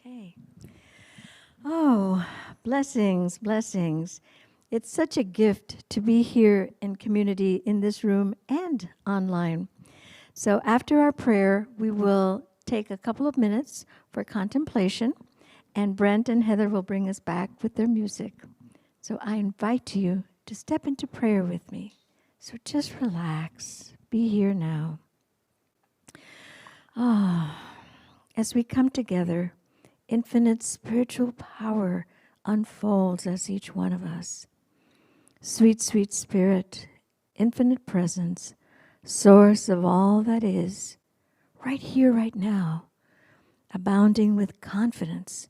Okay. Oh, blessings, blessings. It's such a gift to be here in community in this room and online. So after our prayer, we will take a couple of minutes for contemplation, and Brent and Heather will bring us back with their music. So I invite you to step into prayer with me. So just relax. Be here now. As we come together, infinite spiritual power unfolds as each one of us. Sweet, sweet Spirit, infinite presence, source of all that is, right here, right now, abounding with confidence,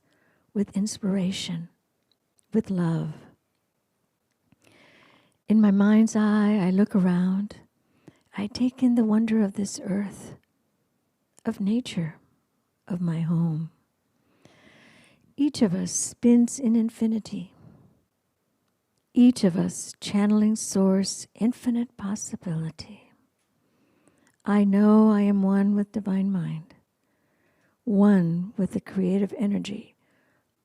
with inspiration, with love. In my mind's eye, I look around. I take in the wonder of this earth, of nature, of my home. Each of us spins in infinity. Each of us channeling Source, infinite possibility. I know I am one with Divine Mind, one with the creative energy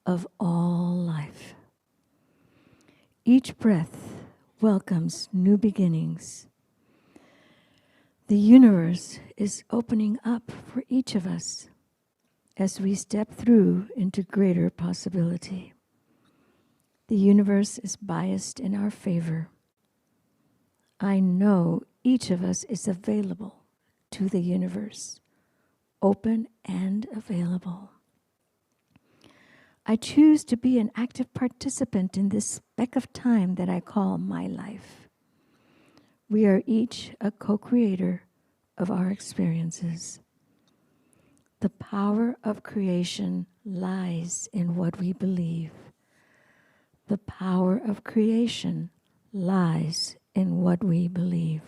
of all life. Each breath welcomes new beginnings. The universe is opening up for each of us as we step through into greater possibility. The universe is biased in our favor. I know each of us is available to the universe, open and available. I choose to be an active participant in this speck of time that I call my life. We are each a co-creator of our experiences. The power of creation lies in what we believe. The power of creation lies in what we believe.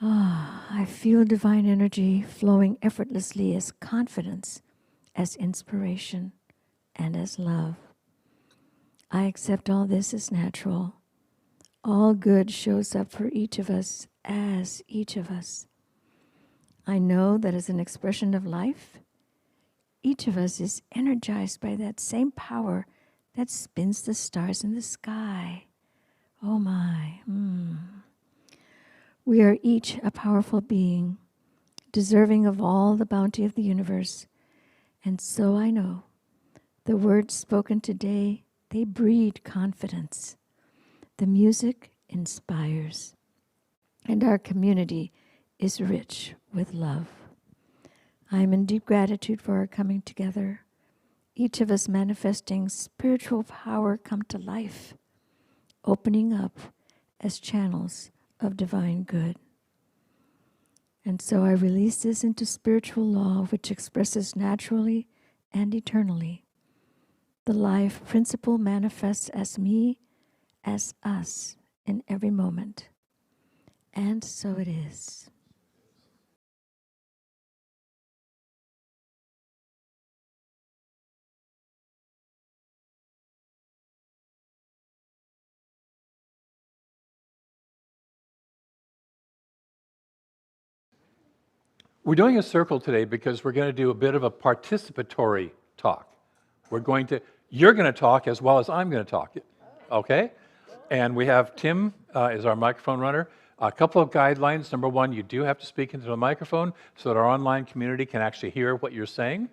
I feel divine energy flowing effortlessly as confidence, as inspiration, and as love. I accept all this as natural. All good shows up for each of us as each of us. I know that as an expression of life, each of us is energized by that same power that spins the stars in the sky. Oh my. We are each a powerful being, deserving of all the bounty of the universe. And so I know the words spoken today, they breed confidence. The music inspires. And our community is rich with love. I am in deep gratitude for our coming together, each of us manifesting spiritual power come to life, opening up as channels of divine good. And so I release this into spiritual law, which expresses naturally and eternally. The life principle manifests as me, as us, in every moment. And so it is. We're doing a circle today because we're going to do a bit of a participatory talk. You're going to talk as well as I'm going to talk, okay? And we have Tim is our microphone runner. A couple of guidelines. Number one, you do have to speak into the microphone so that our online community can actually hear what you're saying.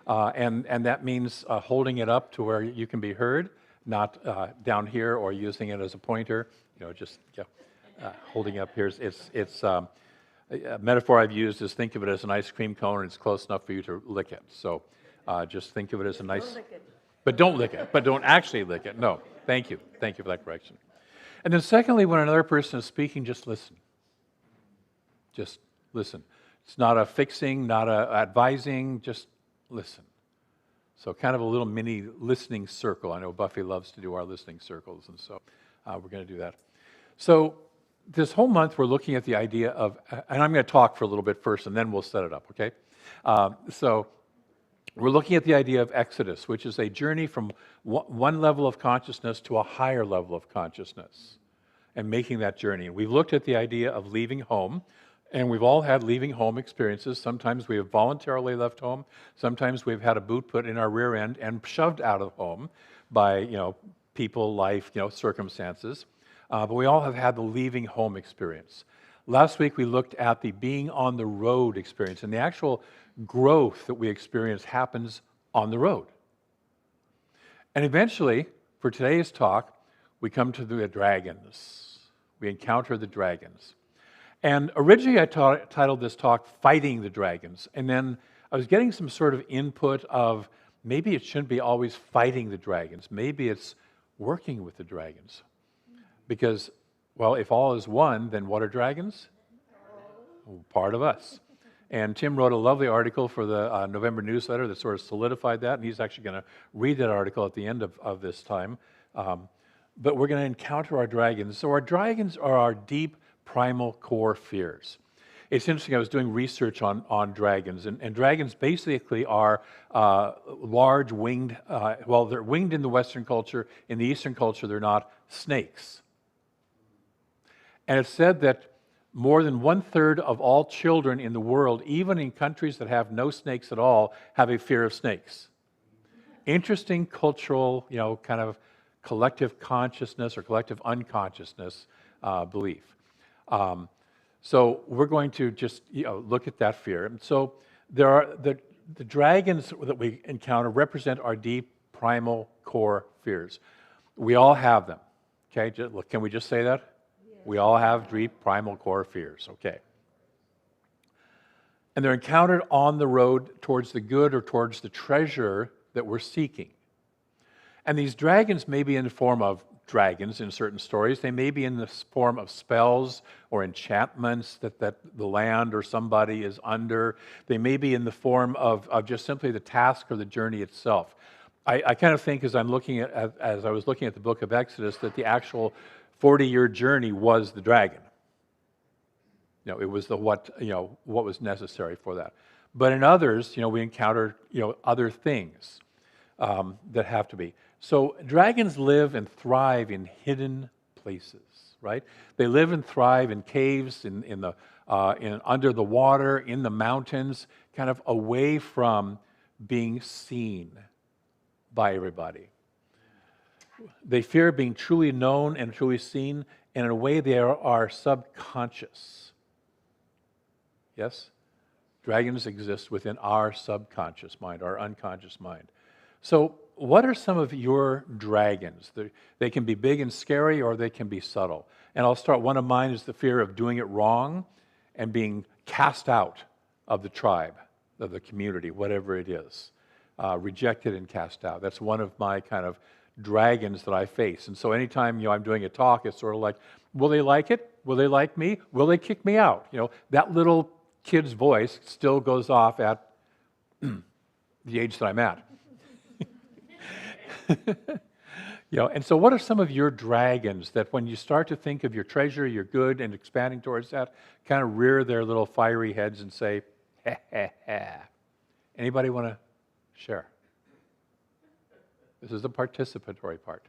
And that means holding it up to where you can be heard, not down here or using it as a pointer. Holding up here. A metaphor I've used is think of it as an ice cream cone, and it's close enough for you to lick it. So just think of it as a nice... Don't lick it. But don't lick it. But don't actually lick it. No. Thank you. Thank you for that correction. And then secondly, when another person is speaking, just listen. Just listen. It's not a fixing, not a advising, just listen. So kind of a little mini listening circle. I know Buffy loves to do our listening circles, and so we're going to do that. So this whole month, we're looking at the idea of, and I'm going to talk for a little bit first, and then we'll set it up, okay? So we're looking at the idea of Exodus, which is a journey from one level of consciousness to a higher level of consciousness, and making that journey. And we've looked at the idea of leaving home And we've all had leaving home experiences. Sometimes we have voluntarily left home. Sometimes we've had a boot put in our rear end and shoved out of home by, people, life, circumstances. But we all have had the leaving home experience. Last week we looked at the being on the road experience, and the actual growth that we experience happens on the road. And eventually, for today's talk, we come to the dragons. We encounter the dragons. And originally I titled this talk, Fighting the Dragons. And then I was getting some sort of input of maybe it shouldn't be always fighting the dragons. Maybe it's working with the dragons. Because, well, if all is one, then what are dragons? Part of us. And Tim wrote a lovely article for the November newsletter that sort of solidified that, and he's actually going to read that article at the end of this time. But we're going to encounter our dragons. So our dragons are our deep, primal core fears. It's interesting, I was doing research on dragons, and dragons basically are large winged, they're winged in the Western culture. In the Eastern culture, they're not snakes. And it's said that more than 1/3 of all children in the world, even in countries that have no snakes at all, have a fear of snakes. Interesting cultural, kind of collective consciousness or collective unconsciousness belief. So we're going to just look at that fear. And so there are the dragons that we encounter represent our deep primal core fears. We all have them. Okay, can we just say that? We all have deep primal core fears, okay. And they're encountered on the road towards the good or towards the treasure that we're seeking. And these dragons may be in the form of dragons in certain stories. They may be in the form of spells or enchantments that the land or somebody is under. They may be in the form of just simply the task or the journey itself. I kind of think as I was looking at the book of Exodus, that the actual 40-year journey was the dragon. It was what was necessary for that. But in others, we encounter, other things that have to be. So dragons live and thrive in hidden places, right? They live and thrive in caves, in under the water, in the mountains, kind of away from being seen by everybody. They fear being truly known and truly seen, and in a way they are subconscious. Yes? Dragons exist within our subconscious mind, our unconscious mind. So what are some of your dragons? They can be big and scary, or they can be subtle. And I'll start, one of mine is the fear of doing it wrong and being cast out of the tribe, of the community, whatever it is. Rejected and cast out. That's one of my kind of dragons that I face. And so anytime I'm doing a talk, it's sort of like, will they like it? Will they like me? Will they kick me out? That little kid's voice still goes off at the age that I'm at. And so what are some of your dragons that when you start to think of your treasure, your good, and expanding towards that, kind of rear their little fiery heads and say, ha, ha, ha. Anybody want to share? This is the participatory part.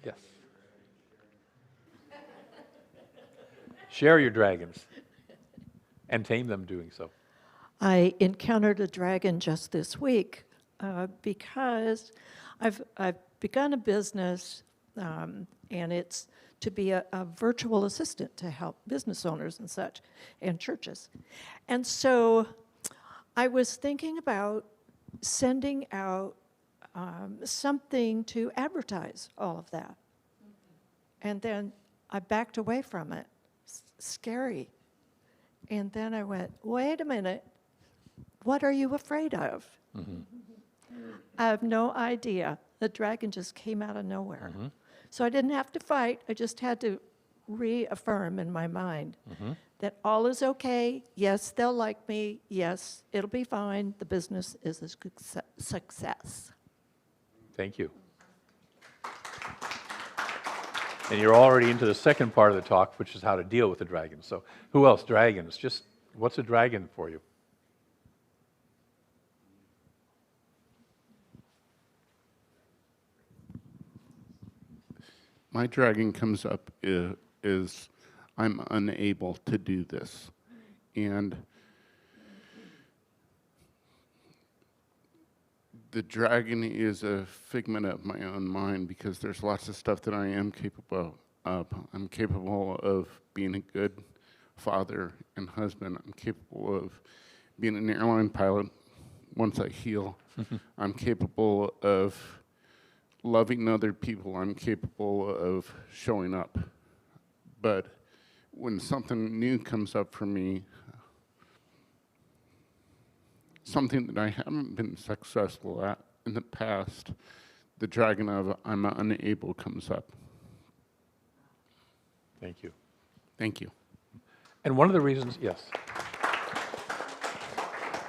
Yes. Share your dragons and tame them doing so. I encountered a dragon just this week because I've begun a business, and it's to be a virtual assistant to help business owners and such, and churches. And so I was thinking about sending out something to advertise all of that. And then I backed away from it. Scary. And then I went, wait a minute, what are you afraid of? Mm-hmm. I have no idea. The dragon just came out of nowhere. Mm-hmm. So I didn't have to fight. I just had to reaffirm in my mind that all is okay. Yes, they'll like me. Yes, it'll be fine. The business is a success. Thank you. And you're already into the second part of the talk, which is how to deal with the dragon. So who else? Dragons. Just what's a dragon for you? My dragon comes up is I'm unable to do this. And the dragon is a figment of my own mind because there's lots of stuff that I am capable of. I'm capable of being a good father and husband. I'm capable of being an airline pilot once I heal. I'm capable of loving other people. I'm capable of showing up. But when something new comes up for me, something that I haven't been successful at in the past, the dragon of I'm unable comes up. Thank you. Thank you. And one of the reasons, yes.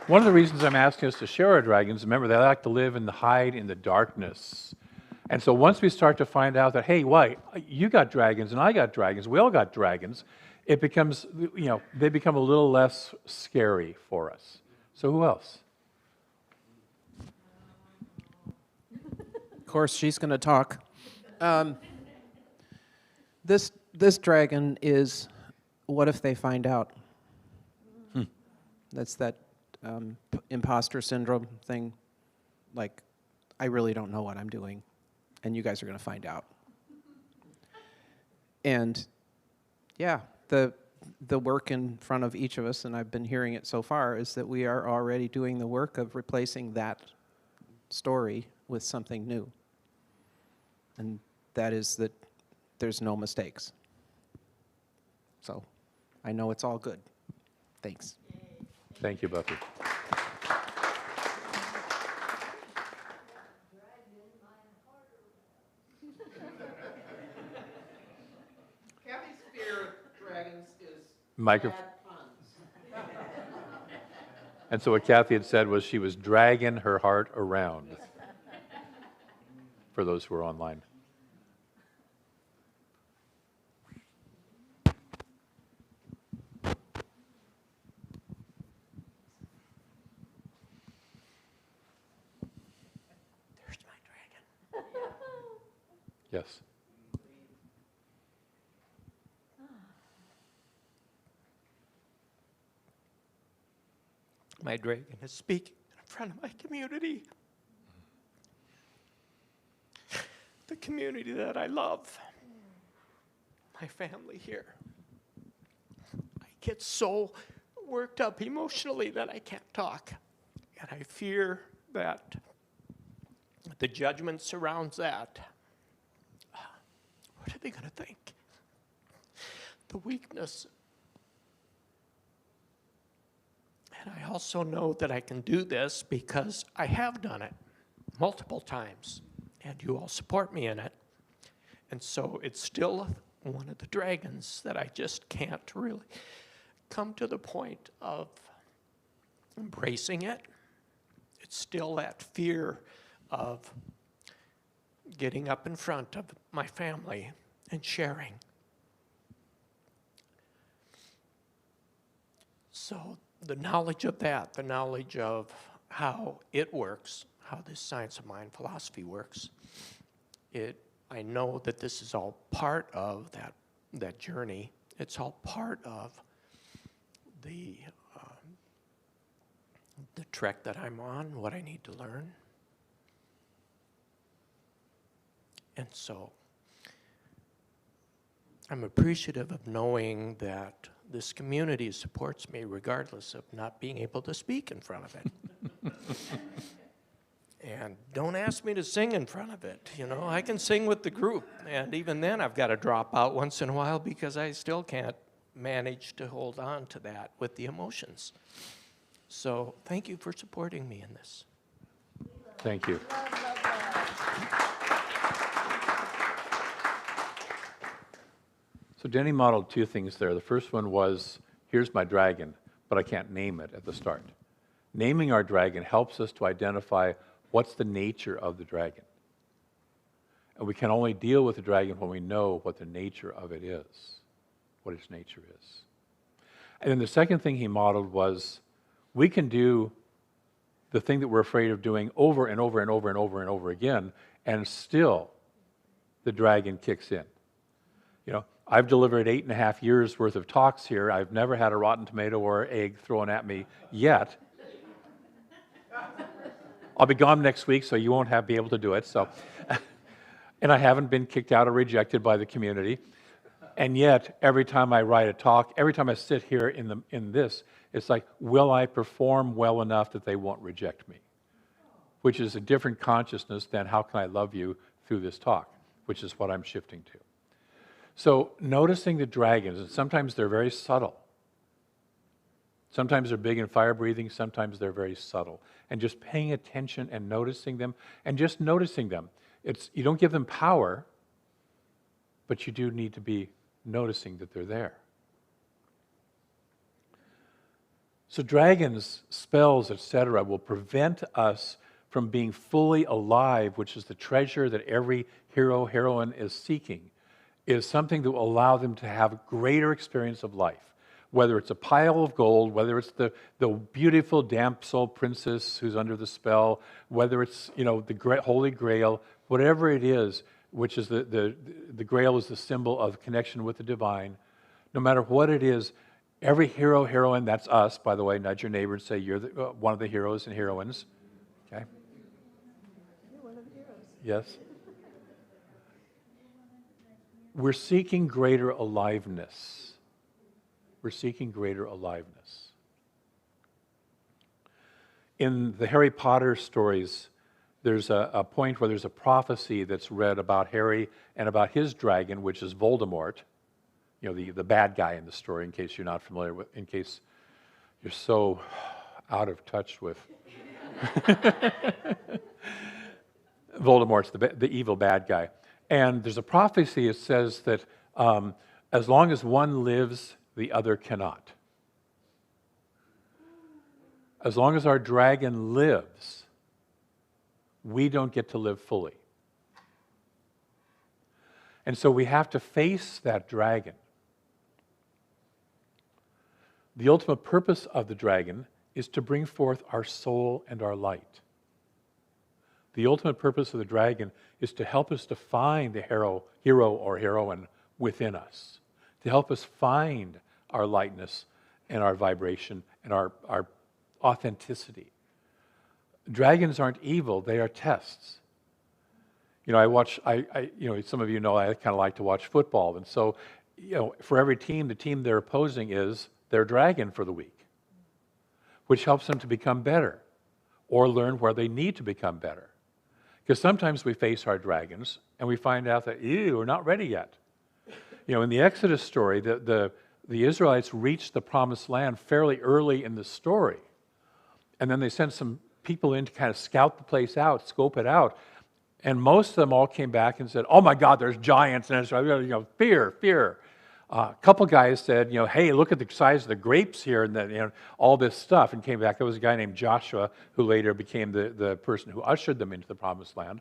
One of the reasons I'm asking us to share our dragons, remember, they like to live and hide in the darkness. And so once we start to find out that, hey, why, you got dragons and I got dragons, we all got dragons, it becomes, they become a little less scary for us. So who else? Of course, she's going to talk. This dragon is, what if they find out? That's that imposter syndrome thing. Like, I really don't know what I'm doing, and you guys are going to find out. And yeah, the work in front of each of us, and I've been hearing it so far, is that we are already doing the work of replacing that story with something new. And that is that there's no mistakes. So I know it's all good. Thanks. Thank you, Buffy. Kathy's fear of dragons is Micro- bad puns. And so what Kathy had said was she was dragging her heart around, for those who are online. There's my dragon. Yes. My dragon is speaking in front of my community. The community that I love. My family here. I get so worked up emotionally that I can't talk. And I fear that the judgment surrounds that. What are they going to think? The weakness. And I also know that I can do this because I have done it multiple times, and you all support me in it. And so it's still one of the dragons that I just can't really come to the point of embracing it. It's still that fear of getting up in front of my family and sharing. So the knowledge of that, the knowledge of how it works, how this science of mind philosophy works, I know that this is all part of that journey. It's all part of the trek that I'm on, what I need to learn. And so I'm appreciative of knowing that this community supports me regardless of not being able to speak in front of it. And don't ask me to sing in front of it. I can sing with the group, and even then I've got to drop out once in a while because I still can't manage to hold on to that with the emotions. So thank you for supporting me in this. Thank you. So Denny modeled two things there. The first one was, here's my dragon, but I can't name it at the start. Naming our dragon helps us to identify what's the nature of the dragon. And we can only deal with the dragon when we know what the nature of it is, what its nature is. And then the second thing he modeled was, we can do the thing that we're afraid of doing over and over and over and over and over again, and still the dragon kicks in. I've delivered 8.5 years worth of talks here. I've never had a rotten tomato or egg thrown at me yet. I'll be gone next week, so you won't be able to do it. So, and I haven't been kicked out or rejected by the community. And yet, every time I write a talk, every time I sit here in this, it's like, will I perform well enough that they won't reject me? Which is a different consciousness than how can I love you through this talk, which is what I'm shifting to. So noticing the dragons, and sometimes they're very subtle. Sometimes they're big and fire-breathing, sometimes they're very subtle. And just paying attention and noticing them, and just noticing them. You don't give them power, but you do need to be noticing that they're there. So dragons, spells, etc., will prevent us from being fully alive, which is the treasure that every hero, heroine is seeking, is something that will allow them to have greater experience of life. Whether it's a pile of gold, whether it's the beautiful damsel princess who's under the spell, whether it's the Holy Grail, whatever it is, which is the Grail is the symbol of connection with the divine. No matter what it is, every hero, heroine, that's us, by the way, nudge your neighbor and say you're one of the heroes and heroines. Okay? You're one of the heroes. Yes? We're seeking greater aliveness. We're seeking greater aliveness. In the Harry Potter stories, there's a point where there's a prophecy that's read about Harry and about his dragon, which is Voldemort, the bad guy in the story, in case you're not familiar with, in case you're so out of touch with. Voldemort's the evil bad guy. And there's a prophecy that says that as long as one lives, the other cannot. As long as our dragon lives, we don't get to live fully. And so we have to face that dragon. The ultimate purpose of the dragon is to bring forth our soul and our light. The ultimate purpose of the dragon is to help us to find the hero or heroine within us, to help us find our lightness and our vibration and our authenticity. Dragons aren't evil, they are tests. Some of you know I kind of like to watch football, and so, for every team, the team they're opposing is their dragon for the week, which helps them to become better or learn where they need to become better. Because sometimes we face our dragons and we find out that, we're not ready yet. In the Exodus story, the Israelites reached the promised land fairly early in the story. And then they sent some people in to kind of scout the place out, scope it out. And most of them all came back and said, oh my God, there's giants in Israel. Fear. A couple guys said, hey, look at the size of the grapes here, and then all this stuff, and came back. There was a guy named Joshua who later became the person who ushered them into the promised land,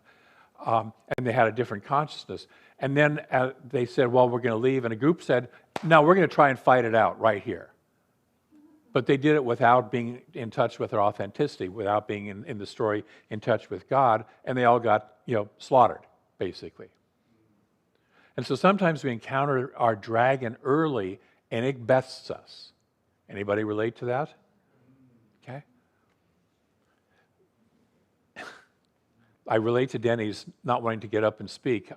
and they had a different consciousness. And then they said, well, we're going to leave, and a group said, no, we're going to try and fight it out right here. But they did it without being in touch with their authenticity, without being in the story in touch with God, and they all got slaughtered, basically. And so sometimes we encounter our dragon early, and it bests us. Anybody relate to that? Okay. I relate to Denny's not wanting to get up and speak.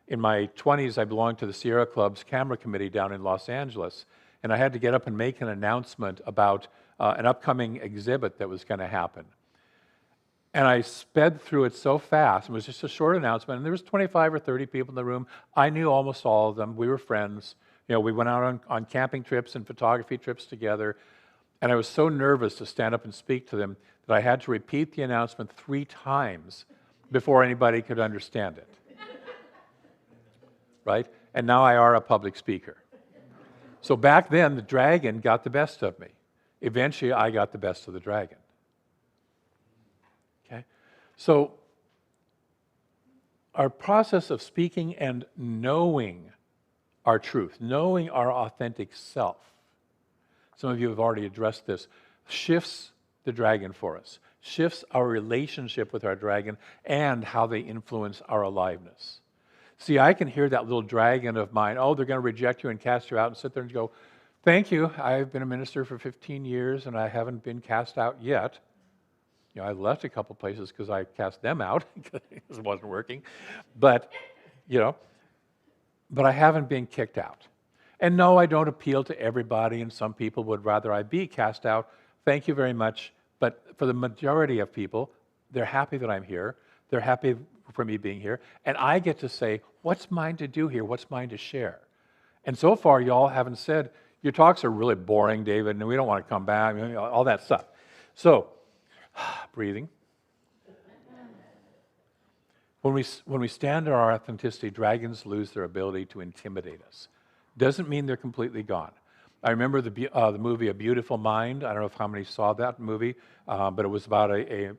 In my 20s, I belonged to the Sierra Club's camera committee down in Los Angeles, and I had to get up and make an announcement about an upcoming exhibit that was going to happen. And I sped through it so fast. It was just a short announcement, and there was 25 or 30 people in the room. I knew almost all of them. We were friends. We went out on camping trips and photography trips together, and I was so nervous to stand up and speak to them that I had to repeat the announcement 3 times before anybody could understand it. Right? And now I are a public speaker. So back then, the dragon got the best of me. Eventually, I got the best of the dragon. Okay? So our process of speaking and knowing our truth, knowing our authentic self, some of you have already addressed this, shifts the dragon for us, shifts our relationship with our dragon and how they influence our aliveness. See, I can hear that little dragon of mine, oh, they're going to reject you and cast you out, and sit there and go, thank you, I've been a minister for 15 years and I haven't been cast out yet. You know, I left a couple places because I cast them out because it wasn't working. But, you know, but I haven't been kicked out. And no, I don't appeal to everybody, and some people would rather I be cast out. Thank you very much. But for the majority of people, they're happy that I'm here. They're happy for me being here. And I get to say, what's mine to do here? What's mine to share? And so far, y'all haven't said, your talks are really boring, David, and we don't want to come back, you know, all that stuff. So, breathing. When we stand in our authenticity, dragons lose their ability to intimidate us. Doesn't mean they're completely gone. I remember the movie A Beautiful Mind. I don't know how many saw that movie, but it was about a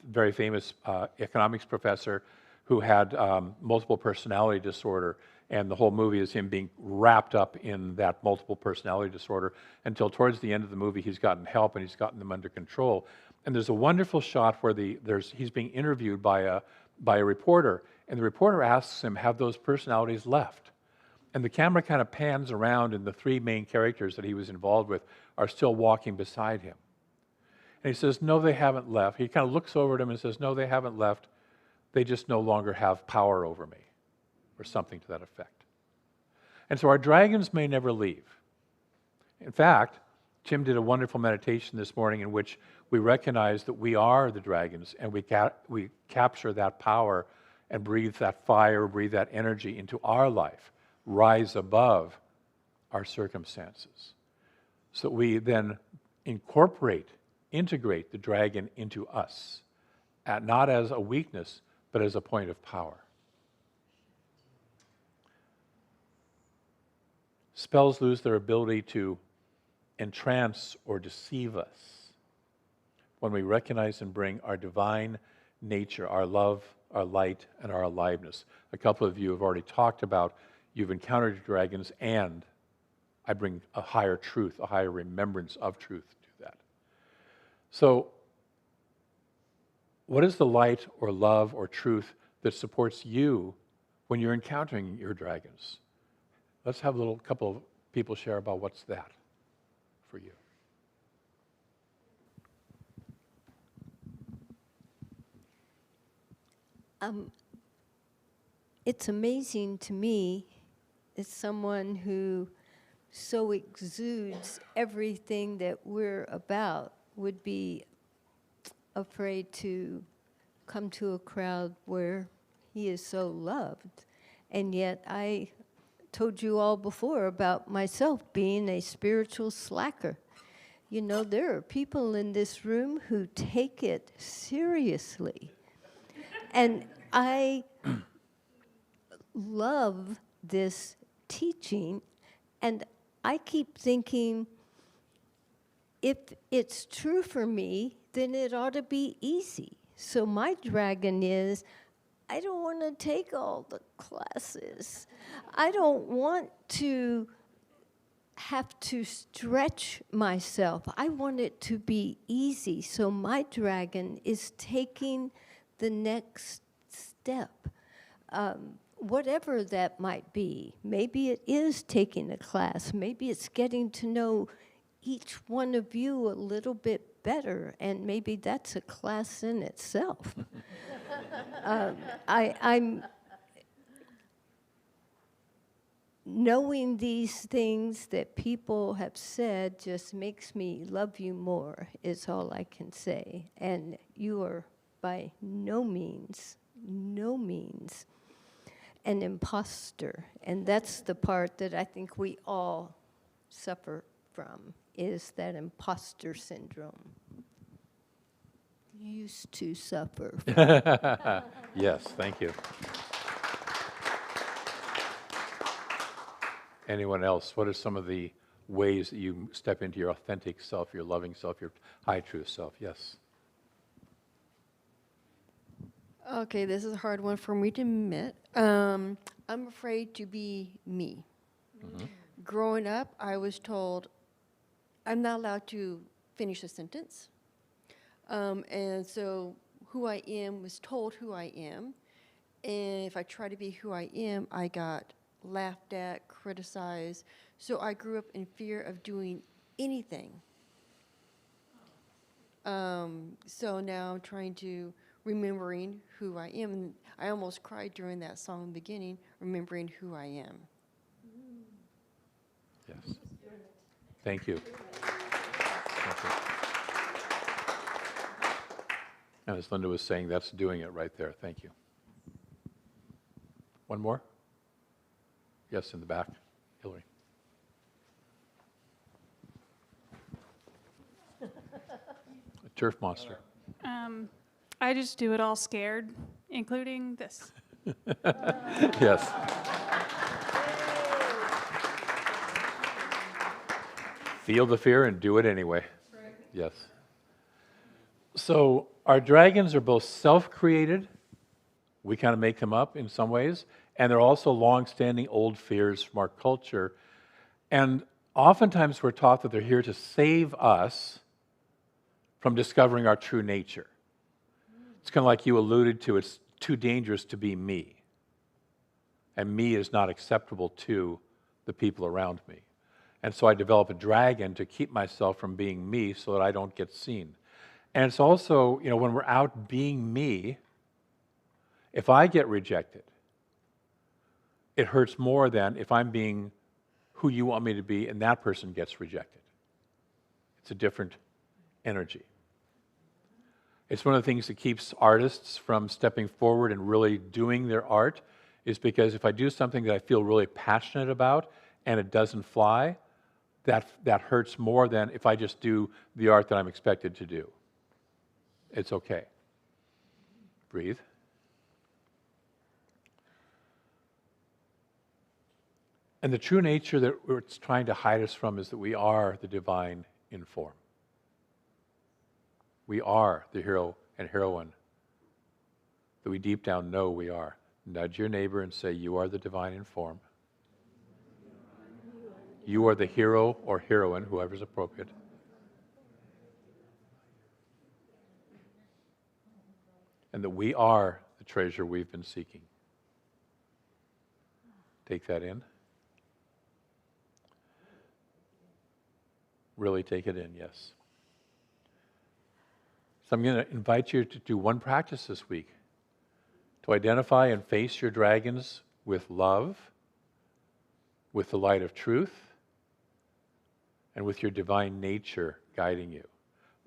very famous economics professor who had multiple personality disorder, and the whole movie is him being wrapped up in that multiple personality disorder until towards the end of the movie he's gotten help and he's gotten them under control. And there's a wonderful shot where he's being interviewed by a reporter, and the reporter asks him, have those personalities left? And the camera kind of pans around, and the three main characters that he was involved with are still walking beside him. And he says, no, they haven't left. He kind of looks over at him and says, no, they haven't left. They just no longer have power over me, or something to that effect. And so our dragons may never leave. In fact, Tim did a wonderful meditation this morning in which we recognize that we are the dragons, and we capture that power and breathe that fire, breathe that energy into our life, rise above our circumstances. So we then integrate the dragon into us, not as a weakness, but as a point of power. Spells lose their ability to entrance or deceive us when we recognize and bring our divine nature, our love, our light, and our aliveness. A couple of you have already talked about you've encountered dragons, and I bring a higher truth, a higher remembrance of truth to that. So, what is the light or love or truth that supports you when you're encountering your dragons? Let's have a couple of people share about what's that for you. It's amazing to me as someone who so exudes everything that we're about would be afraid to come to a crowd where he is so loved. And yet I told you all before about myself being a spiritual slacker. You know, there are people in this room who take it seriously. And I love this teaching, and I keep thinking, if it's true for me, then it ought to be easy. So my dragon is, I don't want to take all the classes. I don't want to have to stretch myself. I want it to be easy. So my dragon is taking the next step, whatever that might be. Maybe it is taking a class. Maybe it's getting to know each one of you a little bit better, and maybe that's a class in itself. I'm knowing these things that people have said just makes me love you more, is all I can say. And you are by no means an imposter. And that's the part that I think we all suffer from, is that imposter syndrome. Used to suffer from. Yes, thank you. Anyone else? What are some of the ways that you step into your authentic self, your loving self, your high truth self? Yes. Okay, this is a hard one for me to admit. I'm afraid to be me. Mm-hmm. Growing up, I was told I'm not allowed to finish a sentence. And so who I am was told who I am. And if I try to be who I am, I got laughed at, criticized. So I grew up in fear of doing anything. So now I'm trying to remembering who I am. And I almost cried during that song in the beginning, remembering who I am. Yes. Thank you. Thank you. And as Linda was saying, that's doing it right there. Thank you. One more? Yes, in the back. Hillary. A turf monster. I just do it all scared, including this. Yes. Feel the fear and do it anyway. Yes. So our dragons are both self-created, we kind of make them up in some ways, and they're also long-standing old fears from our culture. And oftentimes we're taught that they're here to save us from discovering our true nature. It's kind of like you alluded to, it's too dangerous to be me. And me is not acceptable to the people around me. And so I develop a dragon to keep myself from being me so that I don't get seen. And it's also, when we're out being me, if I get rejected, it hurts more than if I'm being who you want me to be and that person gets rejected. It's a different energy. It's one of the things that keeps artists from stepping forward and really doing their art, is because if I do something that I feel really passionate about and it doesn't fly, that hurts more than if I just do the art that I'm expected to do. It's okay. Breathe. And the true nature that it's trying to hide us from is that we are the divine in form. We are the hero and heroine that we deep down know we are. Nudge your neighbor and say, you are the divine in form. You are the hero or heroine, whoever's appropriate. And that we are the treasure we've been seeking. Take that in. Really take it in, yes. So I'm going to invite you to do one practice this week, to identify and face your dragons with love, with the light of truth, and with your divine nature guiding you.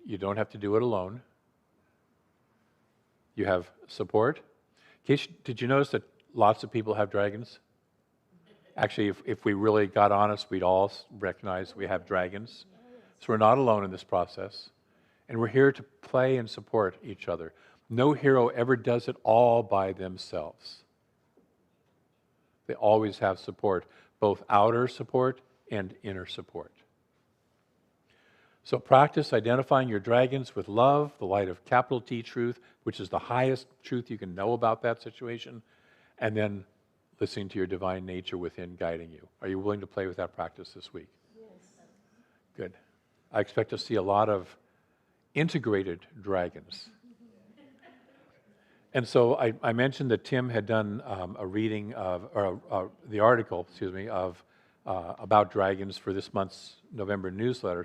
You don't have to do it alone. You have support. Did you notice that lots of people have dragons? Actually, if we really got honest, we'd all recognize we have dragons. So we're not alone in this process. And we're here to play and support each other. No hero ever does it all by themselves. They always have support, both outer support and inner support. So practice identifying your dragons with love, the light of capital T truth, which is the highest truth you can know about that situation, and then listening to your divine nature within guiding you. Are you willing to play with that practice this week? Yes. Good. I expect to see a lot of integrated dragons. And so I mentioned that Tim had done a reading of, or the article, about dragons for this month's November newsletter.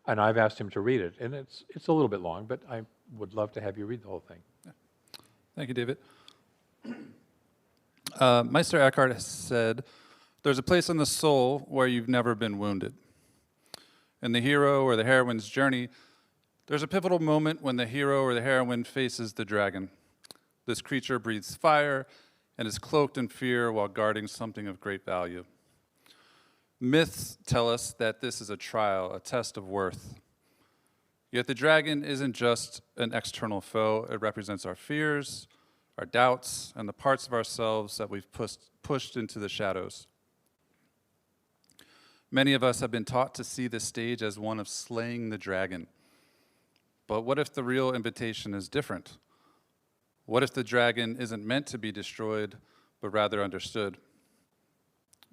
And I've asked him to read it, and it's a little bit long, but I would love to have you read the whole thing. Yeah. Thank you, David. Meister Eckhart has said, "There's a place in the soul where you've never been wounded. In the hero or the heroine's journey, there's a pivotal moment when the hero or the heroine faces the dragon. This creature breathes fire and is cloaked in fear while guarding something of great value. Myths tell us that this is a trial, a test of worth. Yet the dragon isn't just an external foe. It represents our fears, our doubts, and the parts of ourselves that we've pushed into the shadows. Many of us have been taught to see this stage as one of slaying the dragon. But what if the real invitation is different? What if the dragon isn't meant to be destroyed, but rather understood?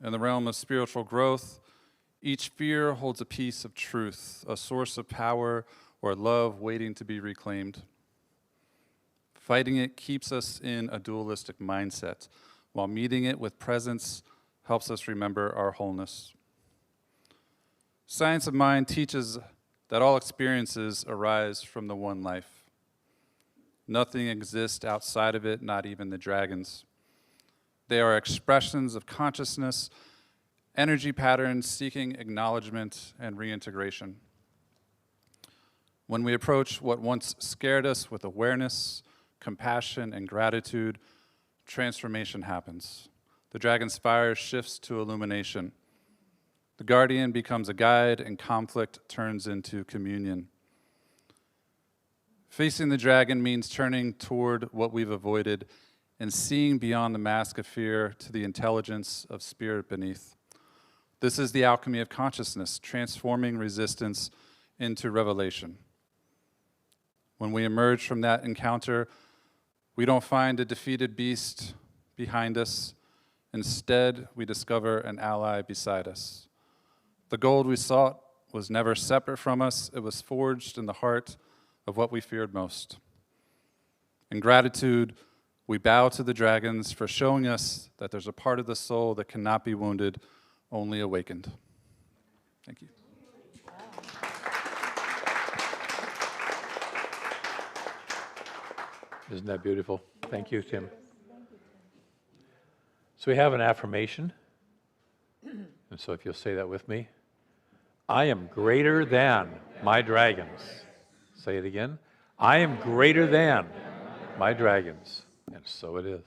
In the realm of spiritual growth, each fear holds a piece of truth, a source of power or love waiting to be reclaimed. Fighting it keeps us in a dualistic mindset, while meeting it with presence helps us remember our wholeness. Science of mind teaches that all experiences arise from the one life. Nothing exists outside of it, not even the dragons. They are expressions of consciousness, energy patterns seeking acknowledgement and reintegration. When we approach what once scared us with awareness, compassion, and gratitude, transformation happens. The dragon's fire shifts to illumination. The guardian becomes a guide, and conflict turns into communion. Facing the dragon means turning toward what we've avoided and seeing beyond the mask of fear to the intelligence of spirit beneath. This is the alchemy of consciousness, transforming resistance into revelation. When we emerge from that encounter, we don't find a defeated beast behind us. Instead, we discover an ally beside us. The gold we sought was never separate from us. It was forged in the heart of what we feared most. In gratitude, we bow to the dragons for showing us that there's a part of the soul that cannot be wounded, only awakened. Thank you. Isn't that beautiful? Thank you, Tim. So we have an affirmation. And so if you'll say that with me. I am greater than my dragons. Say it again. I am greater than my dragons. And so it is.